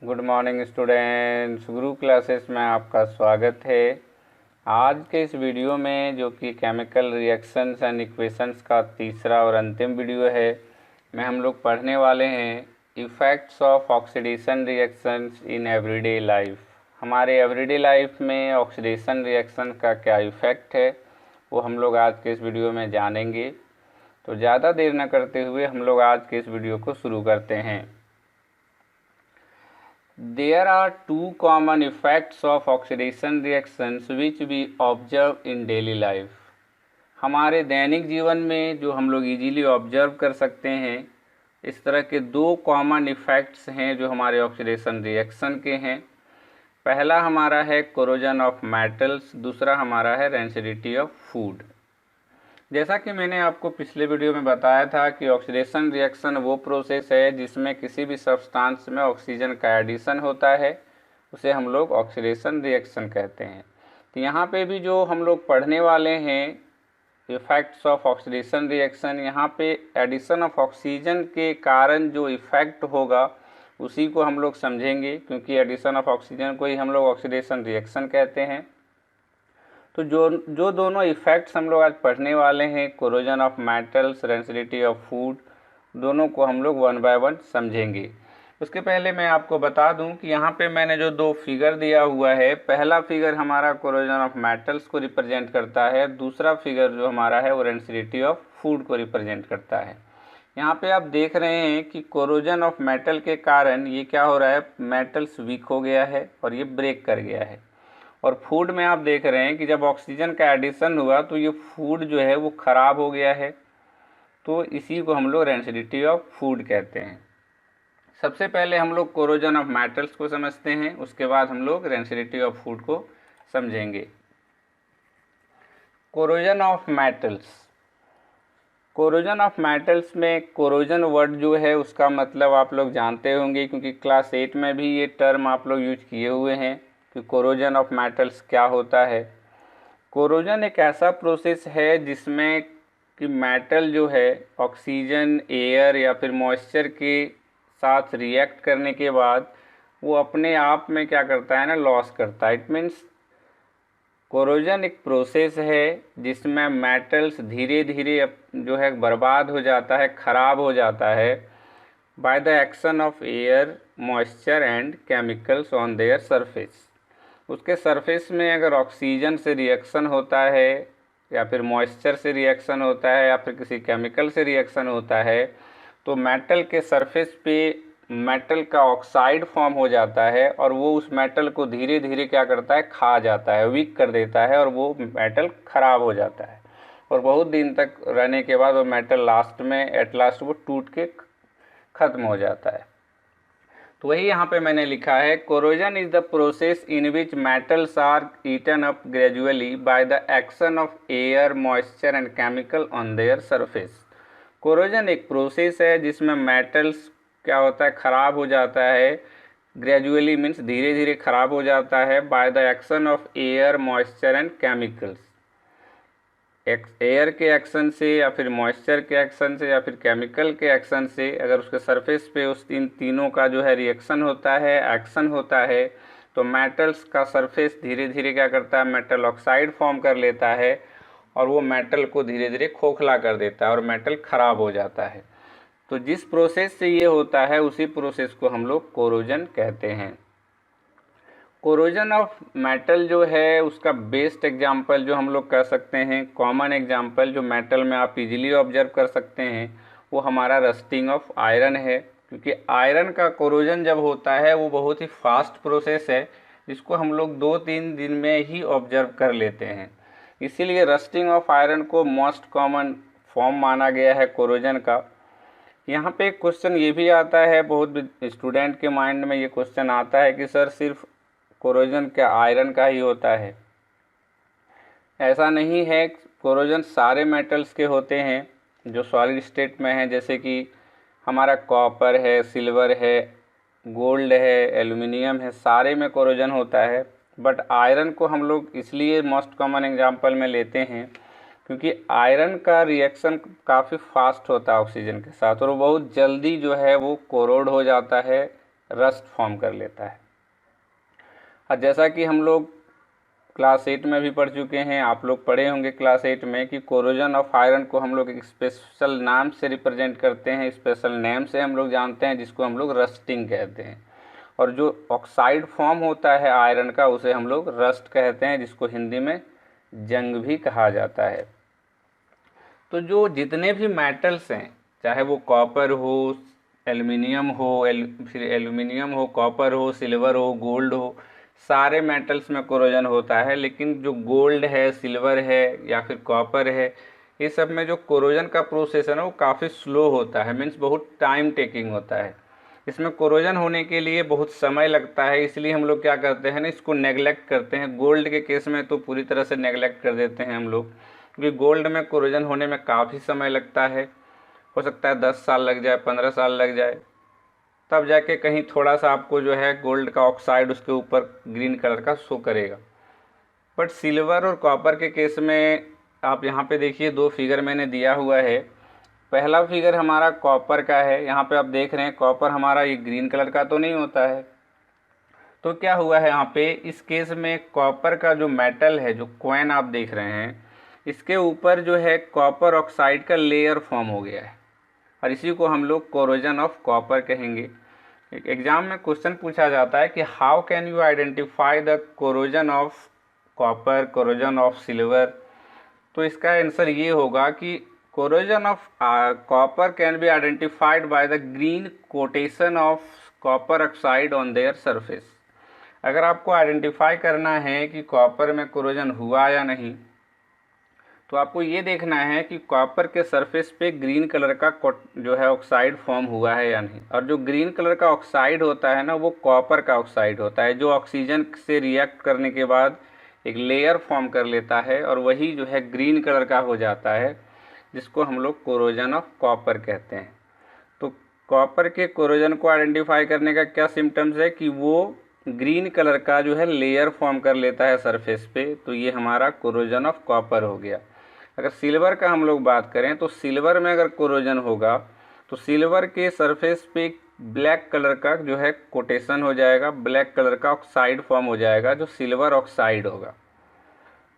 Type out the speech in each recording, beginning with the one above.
Good morning students, गुरु classes में आपका स्वागत है। आज के इस वीडियो में जो कि केमिकल रिएक्शंस एंड इक्वेशंस का तीसरा और अंतिम वीडियो है, में हम लोग पढ़ने वाले हैं effects of oxidation reactions in everyday life. हमारे एवरीडे लाइफ में ऑक्सीडेशन रिएक्शन का क्या इफ़ेक्ट है वो हम लोग आज के इस वीडियो में जानेंगे। तो ज़्यादा देर न करते हुए हम लोग आज के इस वीडियो को शुरू करते हैं। There are two common effects of oxidation reactions which we observe in daily life. हमारे दैनिक जीवन में जो हम लोग इजीली ऑब्जर्व कर सकते हैं, इस तरह के दो कॉमन इफ़ेक्ट्स हैं जो हमारे ऑक्सीडेशन रिएक्शन के हैं। पहला हमारा है कोरोजन ऑफ मेटल्स, दूसरा हमारा है रेंसिडिटी ऑफ फूड। जैसा कि मैंने आपको पिछले वीडियो में बताया था कि ऑक्सीडेशन रिएक्शन वो प्रोसेस है जिसमें किसी भी सब्सटेंस में ऑक्सीजन का एडिशन होता है, उसे हम लोग ऑक्सीडेशन रिएक्शन कहते हैं। तो यहाँ पे भी जो हम लोग पढ़ने वाले हैं इफ़ेक्ट्स ऑफ ऑक्सीडेशन रिएक्शन, यहाँ पे एडिशन ऑफ ऑक्सीजन के कारण जो इफ़ेक्ट होगा उसी को हम लोग समझेंगे, क्योंकि एडिशन ऑफ ऑक्सीजन को ही हम लोग ऑक्सीडेशन रिएक्शन कहते हैं। तो जो दोनों इफ़ेक्ट्स हम लोग आज पढ़ने वाले हैं, corrosion of metals, rancidity of food, दोनों को हम लोग वन बाय वन समझेंगे। उसके पहले मैं आपको बता दूं कि यहाँ पे मैंने जो दो फिगर दिया हुआ है, पहला फिगर हमारा कोरोजन ऑफ मेटल्स को रिप्रेजेंट करता है, दूसरा फिगर जो हमारा है वो रेंसिडिटी ऑफ फूड को रिप्रेजेंट करता है। यहाँ पे आप देख रहे हैं कि कोरोजन ऑफ मेटल के कारण ये क्या हो रहा है, मेटल्स वीक हो गया है और ये ब्रेक कर गया है। और फूड में आप देख रहे हैं कि जब ऑक्सीजन का एडिशन हुआ तो ये फूड जो है वो ख़राब हो गया है। तो इसी को हम लोग रेंसिडिटी ऑफ फूड कहते हैं। सबसे पहले हम लोग कोरोजन ऑफ मेटल्स को समझते हैं, उसके बाद हम लोग रेंसिडिटी ऑफ फूड को समझेंगे। Corrosion of metals, corrosion of metals में कोरोजन वर्ड जो है उसका मतलब आप लोग जानते होंगे, क्योंकि क्लास 8 में भी ये टर्म आप लोग यूज किए हुए हैं कि कोरोजन ऑफ मेटल्स क्या होता है। कोरोजन एक ऐसा प्रोसेस है जिसमें कि मेटल जो है ऑक्सीजन, एयर या फिर मॉइस्चर के साथ रिएक्ट करने के बाद वो अपने आप में क्या करता है ना, लॉस करता है। इट मीन्स कोरोजन एक प्रोसेस है जिसमें मेटल्स धीरे धीरे जो है बर्बाद हो जाता है, ख़राब हो जाता है bye the action of air, moisture and chemicals on their surface. उसके सरफेस में अगर ऑक्सीजन से रिएक्शन होता है या फिर मॉइस्चर से रिएक्शन होता है या फिर किसी केमिकल से रिएक्शन होता है, तो मेटल के सरफेस पे मेटल का ऑक्साइड फॉर्म हो जाता है और वो उस मेटल को धीरे धीरे क्या करता है, खा जाता है, वीक कर देता है और वो मेटल ख़राब हो जाता है। और बहुत दिन तक रहने के बाद वो मेटल एट लास्ट वो टूट के ख़त्म हो जाता है। तो वही यहाँ पे मैंने लिखा है, corrosion is the process in which metals are eaten up gradually by the action of air, moisture and chemical on their surface. Corrosion एक प्रोसेस है जिसमें मेटल्स क्या होता है, ख़राब हो जाता है, ग्रेजुअली मीन्स धीरे धीरे ख़राब हो जाता है, bye the action of air, moisture and chemicals. Air के एक्शन से या फिर मॉइस्चर के एक्शन से या फिर केमिकल के एक्शन से अगर उसके सरफेस पे उस इन तीनों का जो है रिएक्शन होता है, एक्शन होता है, तो मेटल्स का सरफेस धीरे धीरे क्या करता है, मेटल ऑक्साइड फॉर्म कर लेता है और वो मेटल को धीरे धीरे खोखला कर देता है और मेटल ख़राब हो जाता है। तो जिस प्रोसेस से ये होता है उसी प्रोसेस को हम लोग कोरोजन कहते हैं। कोरोजन ऑफ मेटल जो है उसका बेस्ट एग्जाम्पल जो हम लोग कह सकते हैं, कॉमन एग्जाम्पल जो मेटल में आप इजीली ऑब्जर्व कर सकते हैं, वो हमारा रस्टिंग ऑफ आयरन है। क्योंकि आयरन का कोरोजन जब होता है वो बहुत ही फास्ट प्रोसेस है जिसको हम लोग 2-3 दिन में ही ऑब्जर्व कर लेते हैं। इसीलिए रस्टिंग ऑफ आयरन को मोस्ट कॉमन फॉर्म माना गया है कोरोजन का। यहाँ पे एक क्वेश्चन ये भी आता है, बहुत स्टूडेंट के माइंड में ये क्वेश्चन आता है कि सर सिर्फ कोरोजन क्या आयरन का ही होता है? ऐसा नहीं है, कोरोजन सारे मेटल्स के होते हैं जो सॉलिड स्टेट में हैं, जैसे कि हमारा कॉपर है, सिल्वर है, गोल्ड है, एल्युमिनियम है, सारे में कोरोजन होता है। बट आयरन को हम लोग इसलिए मोस्ट कॉमन एग्जांपल में लेते हैं क्योंकि आयरन का रिएक्शन काफ़ी फास्ट होता है ऑक्सीजन के साथ और वो बहुत जल्दी जो है वो कोरोड हो जाता है, रस्ट फॉर्म कर लेता है। और जैसा कि हम लोग क्लास 8 में भी पढ़ चुके हैं, आप लोग पढ़े होंगे क्लास 8 में कि कोरोजन ऑफ आयरन को हम लोग एक स्पेशल नाम से रिप्रेजेंट करते हैं, स्पेशल नेम से हम लोग जानते हैं, जिसको हम लोग रस्टिंग कहते हैं। और जो ऑक्साइड फॉर्म होता है आयरन का उसे हम लोग रस्ट कहते हैं, जिसको हिंदी में जंग भी कहा जाता है। तो जो जितने भी मेटल्स हैं, चाहे वो कॉपर हो, एल्युमिनियम हो, फिर एल्युमिनियम हो, कॉपर हो, सिल्वर हो, गोल्ड हो, सारे मेटल्स में कोरोजन होता है। लेकिन जो गोल्ड है, सिल्वर है या फिर कॉपर है, ये सब में जो कोरोजन का प्रोसेस है ना वो काफ़ी स्लो होता है, मीन्स बहुत टाइम टेकिंग होता है। इसमें कोरोजन होने के लिए बहुत समय लगता है, इसलिए हम लोग क्या करते हैं ना, इसको नेगलेक्ट करते हैं। गोल्ड के केस में तो पूरी तरह से नेगलेक्ट कर देते हैं हम लोग, क्योंकि गोल्ड में कोरोजन होने में काफ़ी समय लगता है। हो सकता है 10 साल लग जाए, 15 साल लग जाए, तब जाके कहीं थोड़ा सा आपको जो है गोल्ड का ऑक्साइड उसके ऊपर ग्रीन कलर का शो करेगा। बट सिल्वर और कॉपर के केस में आप यहाँ पे देखिए, 2 फिगर मैंने दिया हुआ है। पहला फिगर हमारा कॉपर का है, यहाँ पे आप देख रहे हैं कॉपर हमारा ये ग्रीन कलर का तो नहीं होता है। तो क्या हुआ है यहाँ पे, इस केस में कॉपर का जो मेटल है, जो कॉइन आप देख रहे हैं, इसके ऊपर जो है कॉपर ऑक्साइड का लेयर फॉर्म हो गया है, और इसी को हम लोग कोरोजन ऑफ कॉपर कहेंगे। एग्जाम में क्वेश्चन पूछा जाता है कि how can you identify the corrosion of copper, corrosion of silver. तो इसका आंसर ये होगा कि corrosion of copper can be identified by the green quotation of copper oxide on their surface. अगर आपको आइडेंटिफाई करना है कि कॉपर में कोरोजन हुआ या नहीं, तो आपको ये देखना है कि कॉपर के सरफेस पे ग्रीन कलर का जो है ऑक्साइड फॉर्म हुआ है या नहीं। और जो ग्रीन कलर का ऑक्साइड होता है ना, वो कॉपर का ऑक्साइड होता है, जो ऑक्सीजन से रिएक्ट करने के बाद एक लेयर फॉर्म कर लेता है और वही जो है ग्रीन कलर का हो जाता है, जिसको हम लोग कोरोजन ऑफ कॉपर कहते हैं। तो कॉपर के कोरोजन को आइडेंटिफाई करने का क्या सिम्टम्स है कि वो ग्रीन कलर का जो है लेयर फॉर्म कर लेता है सरफेस पे, तो ये हमारा कोरोजन ऑफ कॉपर हो गया। अगर सिल्वर का हम लोग बात करें, तो सिल्वर में अगर कोरोजन होगा तो सिल्वर के सरफेस पे ब्लैक कलर का जो है कोटेशन हो जाएगा, ब्लैक कलर का ऑक्साइड फॉर्म हो जाएगा, जो सिल्वर ऑक्साइड होगा।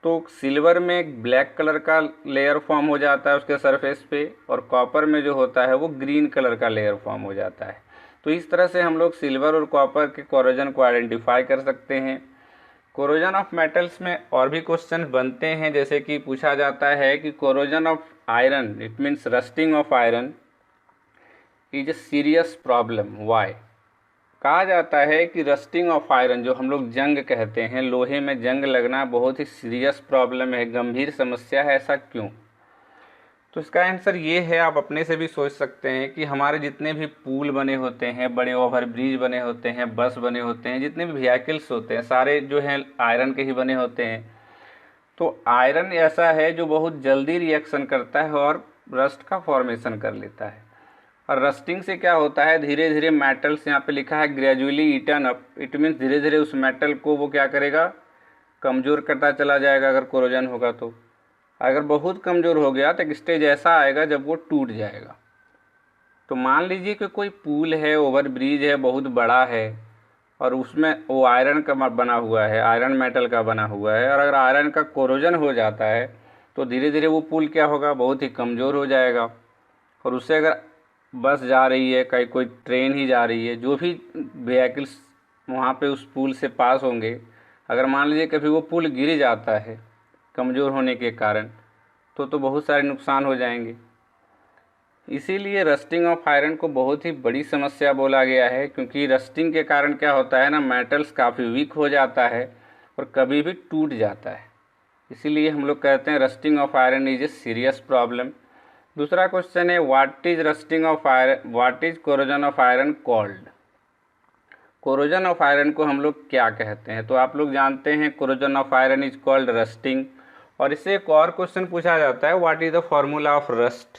तो सिल्वर में एक ब्लैक कलर का लेयर फॉर्म हो जाता है उसके सरफेस पे, और कॉपर में जो होता है वो ग्रीन कलर का लेयर फॉर्म हो जाता है। तो इस तरह से हम लोग सिल्वर और कॉपर के कोरोजन को आइडेंटिफाई कर सकते हैं। कोरोजन ऑफ मेटल्स में और भी क्वेश्चन बनते हैं, जैसे कि पूछा जाता है कि corrosion of iron, it means rusting of iron is a serious problem, why. कहा जाता है कि रस्टिंग ऑफ आयरन, जो हम लोग जंग कहते हैं, लोहे में जंग लगना बहुत ही सीरियस प्रॉब्लम है, गंभीर समस्या है, ऐसा क्यों। तो इसका आंसर ये है, आप अपने से भी सोच सकते हैं कि हमारे जितने भी पुल बने होते हैं, बड़े ओवर ब्रिज बने होते हैं, बस बने होते हैं, जितने भी व्हीकल्स होते हैं, सारे जो हैं आयरन के ही बने होते हैं। तो आयरन ऐसा है जो बहुत जल्दी रिएक्शन करता है और रस्ट का फॉर्मेशन कर लेता है। और रस्टिंग से क्या होता है, धीरे धीरे मेटल्स, यहाँ पे लिखा है gradually eaten up, it means धीरे धीरे उस मेटल को वो क्या करेगा, कमज़ोर करता चला जाएगा अगर कोरोजन होगा तो। अगर बहुत कमज़ोर हो गया तो एक स्टेज ऐसा आएगा जब वो टूट जाएगा। तो मान लीजिए कि कोई पुल है, ओवर ब्रिज है, बहुत बड़ा है, और उसमें वो आयरन का बना हुआ है, आयरन मेटल का बना हुआ है, और अगर आयरन का कोरोजन हो जाता है तो धीरे धीरे वो पुल क्या होगा, बहुत ही कमज़ोर हो जाएगा। और उससे अगर बस जा रही है, कहीं कोई ट्रेन ही जा रही है, जो भी व्हीकल्स वहाँ पे उस पुल से पास होंगे, अगर मान लीजिए कभी वो पुल गिर जाता है कमज़ोर होने के कारण, तो बहुत सारे नुकसान हो जाएंगे। इसीलिए रस्टिंग ऑफ आयरन को बहुत ही बड़ी समस्या बोला गया है, क्योंकि रस्टिंग के कारण क्या होता है ना, मेटल्स काफ़ी वीक हो जाता है और कभी भी टूट जाता है। इसीलिए हम लोग कहते हैं rusting of iron is a serious problem. दूसरा क्वेश्चन है, what is rusting of iron, what is corrosion of iron called. Corrosion of iron को हम लोग क्या कहते हैं, तो आप लोग जानते हैं corrosion of iron is called rusting. और इससे एक और क्वेश्चन पूछा जाता है, what is the formula of rust.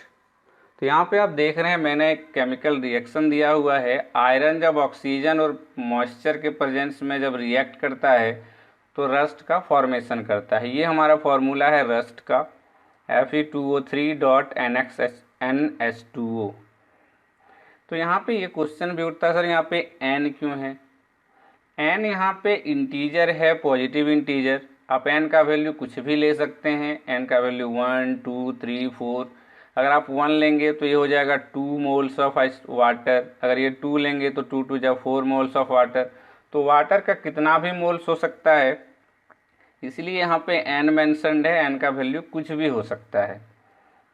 तो यहाँ पे आप देख रहे हैं मैंने एक केमिकल रिएक्शन दिया हुआ है। आयरन जब ऑक्सीजन और मॉइस्चर के प्रेजेंस में जब रिएक्ट करता है तो रस्ट का फॉर्मेशन करता है। ये हमारा फॉर्मूला है रस्ट का, Fe2O3.NH2O। तो यहाँ पे ये क्वेश्चन भी उठता है सर यहाँ पे n क्यों है। n यहाँ पे इंटीजर है, पॉजिटिव इंटीजर। आप n का वैल्यू कुछ भी ले सकते हैं, n का वैल्यू 1 2 3 4। अगर आप 1 लेंगे तो ये हो जाएगा 2 मोल्स ऑफ वाटर, अगर ये 2 लेंगे तो 2 2 जा 4 मोल्स ऑफ वाटर। तो वाटर का कितना भी मोल्स हो सकता है, इसलिए यहाँ पे n मेंशन्ड है, n का वैल्यू कुछ भी हो सकता है।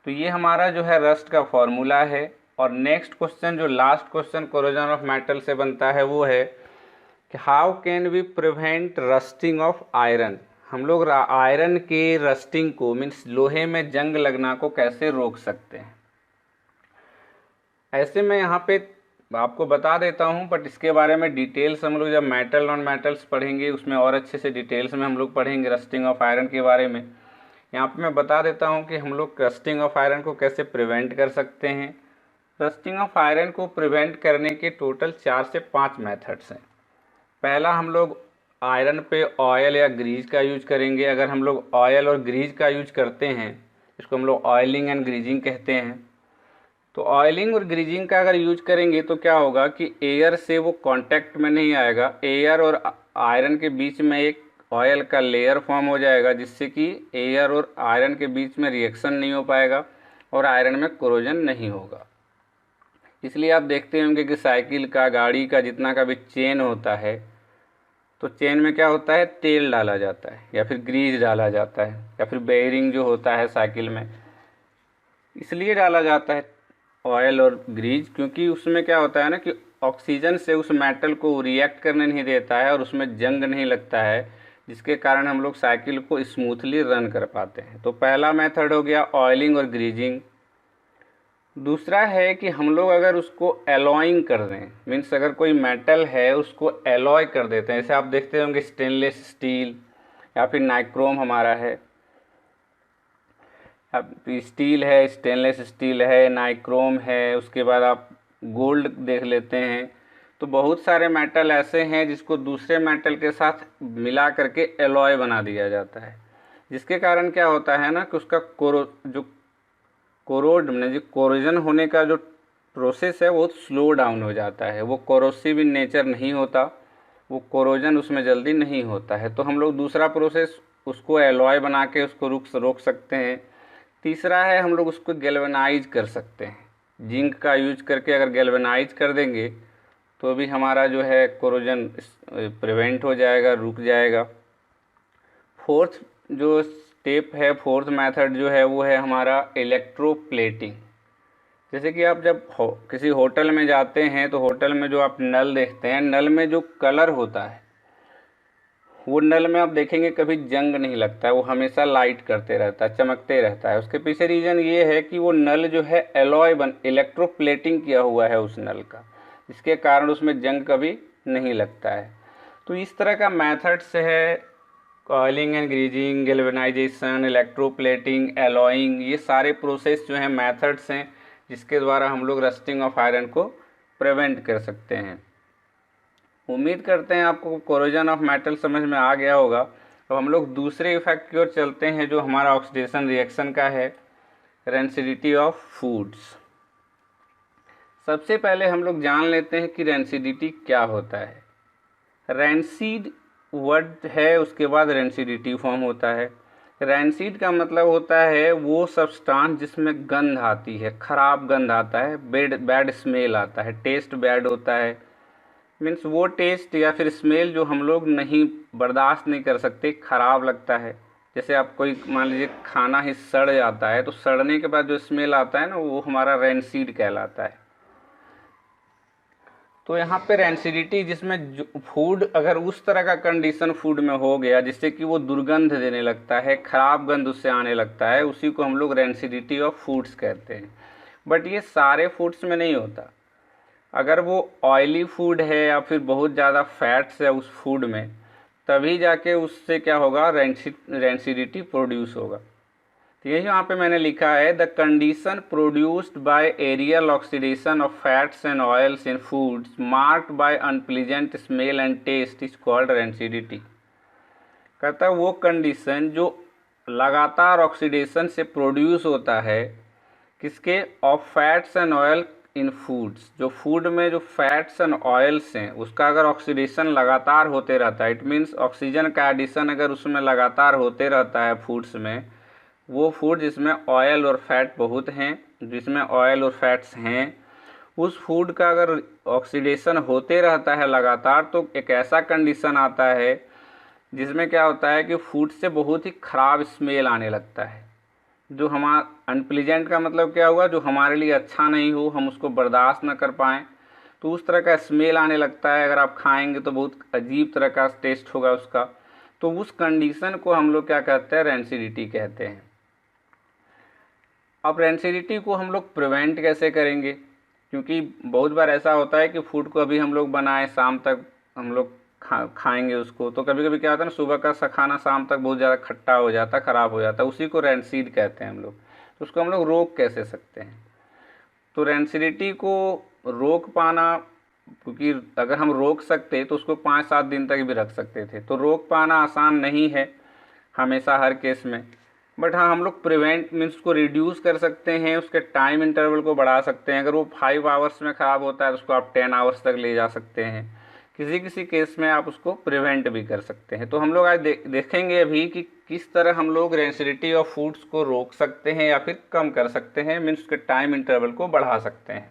तो ये हमारा जो है रस्ट का फॉर्मूला है। और नेक्स्ट क्वेश्चन जो last question corrosion of metal से बनता है वो है कि how can we prevent rusting of iron. हम लोग आयरन के रस्टिंग को मीन्स लोहे में जंग लगना को कैसे रोक सकते हैं। ऐसे मैं यहाँ पे आपको बता देता हूँ, बट इसके बारे में डिटेल्स हम लोग जब मेटल नॉन मेटल्स पढ़ेंगे उसमें और अच्छे से डिटेल्स में हम लोग पढ़ेंगे रस्टिंग ऑफ आयरन के बारे में। यहाँ पे मैं बता देता हूँ कि हम लोग रस्टिंग ऑफ आयरन को कैसे प्रिवेंट कर सकते हैं। रस्टिंग ऑफ आयरन को प्रिवेंट करने के टोटल 4 से 5 मेथड्स हैं। पहला, हम लोग आयरन पे ऑयल या ग्रीज का यूज करेंगे। अगर हम लोग ऑयल और ग्रीज का यूज करते हैं, इसको हम लोग ऑयलिंग एंड ग्रीजिंग कहते हैं। तो ऑयलिंग और ग्रीजिंग का अगर यूज करेंगे तो क्या होगा कि एयर से वो कांटेक्ट में नहीं आएगा, एयर और आयरन के बीच में एक ऑयल का लेयर फॉर्म हो जाएगा, जिससे कि एयर और आयरन के बीच में रिएक्शन नहीं हो पाएगा और आयरन में कोरोजन नहीं होगा। इसलिए आप देखते होंगे कि साइकिल का, गाड़ी का जितना का भी चेन होता है, तो चेन में क्या होता है, तेल डाला जाता है या फिर ग्रीज डाला जाता है, या फिर बेयरिंग जो होता है साइकिल में, इसलिए डाला जाता है ऑयल और ग्रीज, क्योंकि उसमें क्या होता है ना कि ऑक्सीजन से उस मेटल को रिएक्ट करने नहीं देता है और उसमें जंग नहीं लगता है, जिसके कारण हम लोग साइकिल को स्मूथली रन कर पाते हैं। तो पहला मेथड हो गया ऑयलिंग और ग्रीजिंग। दूसरा है कि हम लोग अगर उसको एलॉइंग कर दें, मीन्स अगर कोई मेटल है उसको एलॉय कर देते हैं, जैसे आप देखते होंगे स्टेनलेस स्टील या फिर नाइक्रोम हमारा है, अब स्टील है, स्टेनलेस स्टील है, नाइक्रोम है, उसके बाद आप गोल्ड देख लेते हैं। तो बहुत सारे मेटल ऐसे हैं जिसको दूसरे मेटल के साथ मिला करके एलॉय बना दिया जाता है, जिसके कारण क्या होता है ना कि उसका कोरोजन होने का जो प्रोसेस है वो स्लो डाउन हो जाता है, वो कोरोसिव इन नेचर नहीं होता, वो कोरोजन उसमें जल्दी नहीं होता है। तो हम लोग दूसरा प्रोसेस उसको एलॉय बना के उसको रोक सकते हैं। तीसरा है हम लोग उसको गैल्वेनाइज कर सकते हैं, जिंक का यूज करके अगर गैल्वेनाइज कर देंगे तो भी हमारा जो है कोरोजन प्रिवेंट हो जाएगा, रुक जाएगा। फोर्थ जो स्टेप है, फोर्थ मेथड जो है वो है हमारा इलेक्ट्रोप्लेटिंग। जैसे कि आप जब किसी होटल में जाते हैं तो होटल में जो आप नल देखते हैं, नल में जो कलर होता है वो नल में आप देखेंगे कभी जंग नहीं लगता है, वो हमेशा लाइट करते रहता है, चमकते रहता है। उसके पीछे रीज़न ये है कि वो नल जो है इलेक्ट्रोप्लेटिंग किया हुआ है उस नल का, इसके कारण उसमें जंग कभी नहीं लगता है। तो इस तरह का मेथड्स है, oiling and greasing, galvanisation, electroplating, alloying, ये सारे प्रोसेस जो हैं मेथड्स हैं जिसके द्वारा हम लोग रस्टिंग ऑफ आयरन को प्रिवेंट कर सकते हैं। उम्मीद करते हैं आपको कोरोजन ऑफ मेटल समझ में आ गया होगा। अब हम लोग दूसरे इफेक्ट की ओर चलते हैं जो हमारा ऑक्सीडेशन रिएक्शन का है, रेंसिडिटी ऑफ फूड्स। सबसे पहले हम लोग जान लेते हैं कि रेंसिडिटी क्या होता है। रेंसिड वर्ड है, उसके बाद रेंसिडिटी फॉर्म होता है। रेंसिड का मतलब होता है वो सब्सटेंस जिसमें गंध आती है, खराब गंध आता है, बैड स्मेल आता है, टेस्ट बैड होता है। मीन्स वो टेस्ट या फिर स्मेल जो हम लोग नहीं बर्दाश्त नहीं कर सकते, ख़राब लगता है। जैसे आप कोई मान लीजिए खाना ही सड़ जाता है तो सड़ने के बाद जो स्मेल आता है ना वो हमारा रेंसिड कहलाता है। तो यहाँ पे रेंसिडिटी जिसमें फूड अगर उस तरह का कंडीशन फूड में हो गया जिससे कि वो दुर्गंध देने लगता है, ख़राब गंध उससे आने लगता है, उसी को हम लोग रेंसिडिटी ऑफ फूड्स कहते हैं। बट ये सारे फूड्स में नहीं होता। अगर वो ऑयली फूड है या फिर बहुत ज़्यादा फैट्स है उस फूड में, तभी जाके उससे क्या होगा, रेंसिडिटी प्रोड्यूस होगा। तो यही यहाँ पे मैंने लिखा है, the condition produced by aerial oxidation of fats and oils in foods marked by unpleasant smell and taste is called rancidity. कहता है वो कंडीशन जो लगातार ऑक्सीडेशन से प्रोड्यूस होता है, किसके, of fats and oil in foods, जो फूड में जो फैट्स एंड ऑयल्स हैं उसका अगर ऑक्सीडेशन लगातार होते रहता है, इट मीन्स ऑक्सीजन का एडिशन अगर उसमें लगातार होते रहता है फूड्स में, वो फूड जिसमें ऑयल और फैट बहुत हैं, जिसमें ऑयल और फैट्स हैं, उस फूड का अगर ऑक्सीडेशन होते रहता है लगातार, तो एक ऐसा कंडीशन आता है जिसमें क्या होता है कि फूड से बहुत ही ख़राब स्मेल आने लगता है। जो हमारा अनप्लीजेंट का मतलब क्या हुआ, जो हमारे लिए अच्छा नहीं हो, हम उसको बर्दाश्त न कर पाएँ, तो उस तरह का स्मेल आने लगता है। अगर आप खाएंगे तो बहुत अजीब तरह का टेस्ट होगा उसका। तो उस कंडीशन को हम लोग क्या कहते हैं, रेंसिडिटी कहते हैं। अब रेंसिडिटी को हम लोग प्रिवेंट कैसे करेंगे, क्योंकि बहुत बार ऐसा होता है कि फूड को अभी हम लोग बनाए, शाम तक हम लोग खाएंगे उसको, तो कभी कभी क्या होता है ना, सुबह का खाना शाम तक बहुत ज़्यादा खट्टा हो जाता है, ख़राब हो जाता है, उसी को रेंसीड कहते हैं हम लोग। तो उसको हम लोग रोक कैसे सकते हैं। तो रेंसिडिटी को रोक पाना, क्योंकि अगर हम रोक सकते तो उसको 5-7 दिन तक भी रख सकते थे, तो रोक पाना आसान नहीं है हमेशा हर केस में। बट हाँ, हम लोग प्रिवेंट मीन्स उसको रिड्यूस कर सकते हैं, उसके टाइम इंटरवल को बढ़ा सकते हैं। अगर वो 5 आवर्स में ख़राब होता है तो उसको आप 10 आवर्स तक ले जा सकते हैं। किसी किसी केस में आप उसको प्रिवेंट भी कर सकते हैं। तो हम लोग आज देखेंगे अभी कि किस तरह हम लोग रेंसिडिटी ऑफ फूड्स को रोक सकते हैं या फिर कम कर सकते हैं, मीन्स उसके टाइम इंटरवल को बढ़ा सकते हैं।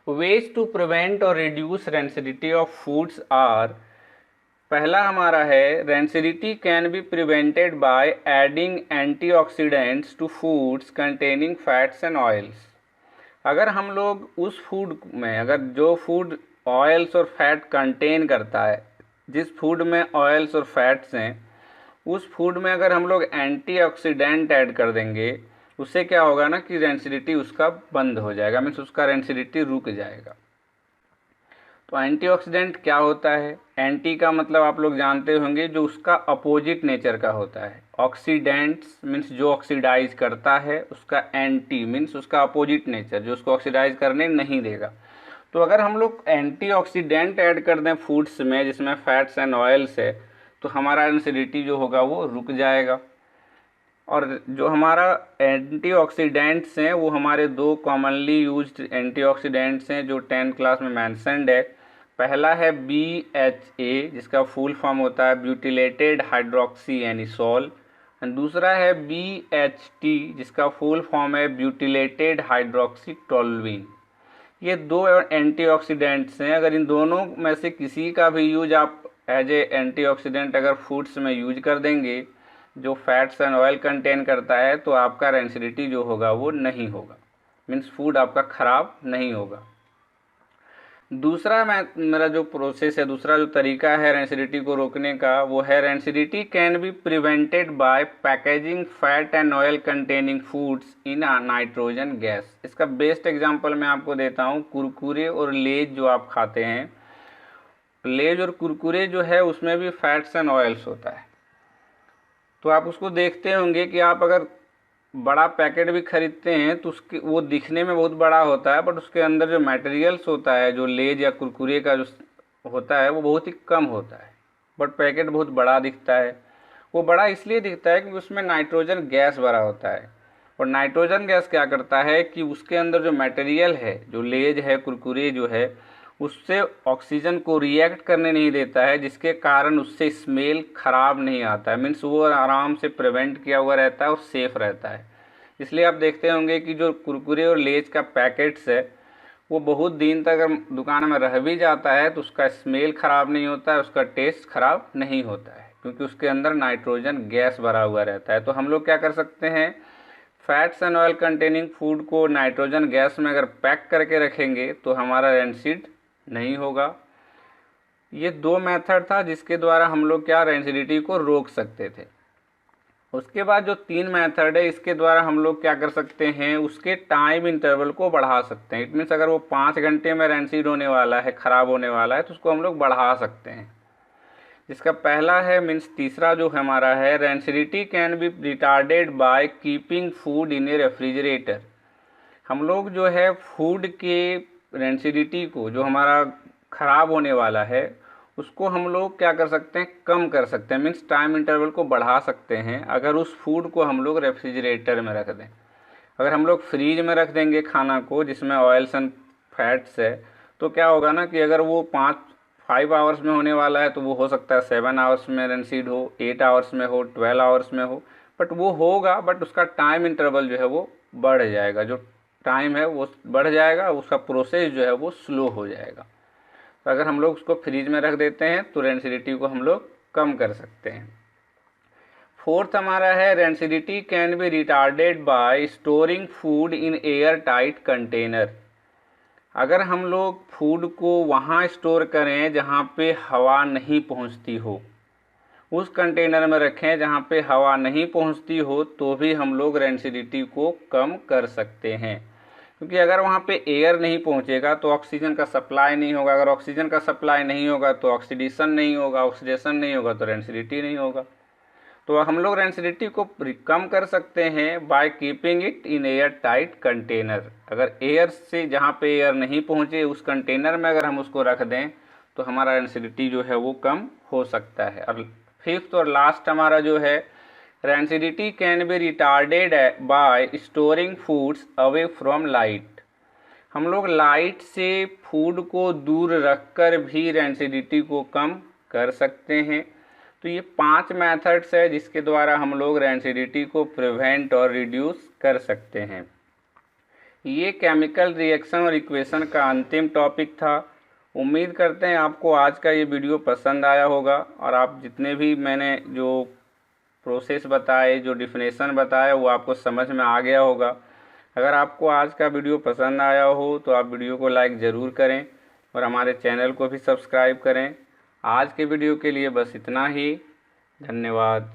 वेज टू प्रिवेंट और reduce rancidity of foods are, पहला हमारा है, rancidity can be prevented by adding antioxidants to foods containing fats and oils. अगर हम लोग उस फूड में, अगर जो फूड ऑयल्स और फैट कंटेन करता है, जिस फूड में ऑयल्स और फैट्स हैं, उस फूड में अगर हम लोग एंटीऑक्सीडेंट ऐड कर देंगे, उससे क्या होगा ना कि रेंसिडिटी उसका बंद हो जाएगा, मीन्स उसका रेंसिडिटी रुक जाएगा। तो एंटीऑक्सीडेंट क्या होता है, एंटी का मतलब आप लोग जानते होंगे, जो उसका अपोजिट नेचर का होता है। ऑक्सीडेंट्स मीन्स जो ऑक्सीडाइज करता है, उसका एंटी मीन्स उसका अपोजिट नेचर, जो उसको ऑक्सीडाइज करने नहीं देगा। तो अगर हम लोग एंटीऑक्सीडेंट ऐड कर दें फूड्स में जिसमें फैट्स एंड ऑयल्स है, तो हमारा रेंसिडिटी जो होगा वो रुक जाएगा। और जो हमारा एंटीऑक्सीडेंट्स हैं वो हमारे 2 कॉमनली यूज्ड एंटीऑक्सीडेंट्स हैं जो 10th क्लास में मेंशन्ड है। पहला है BHA, जिसका फुल फॉर्म होता है ब्यूटिलेटेड हाइड्रोक्सी एनिसोल, एंड दूसरा है BHT, जिसका फुल फॉर्म है ब्यूटिलेटेड हाइड्रोक्सी टोल्यूइन। ये 2 एंटीऑक्सीडेंट्स हैं। अगर इन दोनों में से किसी का भी यूज आप एज ए एंटीऑक्सीडेंट अगर फूड्स में यूज कर देंगे जो फैट्स एंड ऑयल कंटेन करता है, तो आपका रेंसिडिटी जो होगा वो नहीं होगा, मीन्स फूड आपका ख़राब नहीं होगा। दूसरा मेरा जो प्रोसेस है, दूसरा जो तरीका है रेंसिडिटी को रोकने का, वो है rancidity can be prevented bye packaging fat and oil containing foods in nitrogen gas. इसका बेस्ट एग्जांपल मैं आपको देता हूँ, कुरकुरे और लेज जो आप खाते हैं, लेज और कुरकुरे जो है उसमें भी फैट्स एंड ऑयल्स होता है। तो आप उसको देखते होंगे कि आप अगर बड़ा पैकेट भी खरीदते हैं तो उसके वो दिखने में बहुत बड़ा होता है, बट उसके अंदर जो मटेरियल्स होता है, जो लेज या कुरकुरे का जो होता है, वो बहुत ही कम होता है, बट पैकेट बहुत बड़ा दिखता है। वो बड़ा इसलिए दिखता है क्योंकि उसमें नाइट्रोजन गैस भरा होता है। और नाइट्रोजन गैस क्या करता है कि उसके अंदर जो मटेरियल है, जो लेज है, कुरकुरे जो है, उससे ऑक्सीजन को रिएक्ट करने नहीं देता है, जिसके कारण उससे स्मेल ख़राब नहीं आता है, मीन्स वो आराम से प्रिवेंट किया हुआ रहता है और सेफ़ रहता है। इसलिए आप देखते होंगे कि जो कुरकुरे और लेज का पैकेट्स है वो बहुत दिन तक अगर दुकान में रह भी जाता है तो उसका स्मेल ख़राब नहीं होता है, उसका टेस्ट ख़राब नहीं होता है, क्योंकि उसके अंदर नाइट्रोजन गैस भरा हुआ रहता है। तो हम लोग क्या कर सकते हैं, fats and oil containing food को नाइट्रोजन गैस में अगर पैक करके रखेंगे तो हमारा रेंसिड नहीं होगा। ये 2 मेथड था जिसके द्वारा हम लोग क्या रेंसिडिटी को रोक सकते थे। उसके बाद जो 3 मेथड है, इसके द्वारा हम लोग क्या कर सकते हैं, उसके टाइम इंटरवल को बढ़ा सकते हैं। इट मीन्स अगर वो 5 घंटे में रेंसिड होने वाला है, ख़राब होने वाला है, तो उसको हम लोग बढ़ा सकते हैं। इसका पहला है मीन्स तीसरा जो हमारा है, rancidity can B retarded by keeping food in A refrigerator. हम लोग जो है फूड के रेंसिडिटी को, जो हमारा ख़राब होने वाला है, उसको हम लोग क्या कर सकते हैं, कम कर सकते हैं, मीन्स टाइम इंटरवल को बढ़ा सकते हैं अगर उस फूड को हम लोग रेफ्रिजरेटर में रख दें। अगर हम लोग फ्रीज में रख देंगे खाना को जिसमें ऑयल्स एंड फैट्स है, तो क्या होगा ना कि अगर वो 5 आवर्स में होने वाला है तो वो हो सकता है 7 आवर्स में रेंसीड हो, 8 आवर्स में हो, 12 आवर्स में हो, बट वो होगा, बट उसका टाइम इंटरवल जो है वो बढ़ जाएगा, जो टाइम है वो बढ़ जाएगा, उसका प्रोसेस जो है वो स्लो हो जाएगा। तो अगर हम लोग उसको फ्रीज में रख देते हैं तो रेंसिडिटी को हम लोग कम कर सकते हैं। फोर्थ हमारा है rancidity can B retarded bye storing food in air tight container. अगर हम लोग फूड को वहाँ स्टोर करें जहाँ पे हवा नहीं पहुँचती हो, उस कंटेनर में रखें जहाँ पे हवा नहीं पहुँचती हो, तो भी हम लोग रेंसिडिटी को कम कर सकते हैं। क्योंकि अगर वहाँ पे एयर नहीं पहुँचेगा तो ऑक्सीजन का सप्लाई नहीं होगा, अगर ऑक्सीजन का सप्लाई नहीं होगा तो ऑक्सीडेशन नहीं होगा, ऑक्सीडेशन नहीं होगा तो रेंसिडिटी नहीं होगा। तो हम लोग रेंसिडिटी को कम कर सकते हैं by keeping it in air tight container. अगर एयर से जहाँ पे एयर नहीं पहुँचे उस कंटेनर में अगर हम उसको रख दें तो हमारा रेंसिडिटी जो है वो कम हो सकता है। और फिफ्थ और लास्ट हमारा जो है rancidity can B retarded bye storing foods away from light. हम लोग लाइट से फूड को दूर रखकर भी रेंसिडिटी को कम कर सकते हैं। तो ये 5 मेथड्स है जिसके द्वारा हम लोग रेंसिडिटी को प्रिवेंट और रिड्यूस कर सकते हैं। ये केमिकल रिएक्शन और इक्वेशन का अंतिम टॉपिक था। उम्मीद करते हैं आपको आज का ये वीडियो पसंद आया होगा और आप जितने भी मैंने जो प्रोसेस बताए, जो डिफिनेशन बताया, वो आपको समझ में आ गया होगा। अगर आपको आज का वीडियो पसंद आया हो तो आप वीडियो को लाइक ज़रूर करें और हमारे चैनल को भी सब्सक्राइब करें। आज के वीडियो के लिए बस इतना ही। धन्यवाद।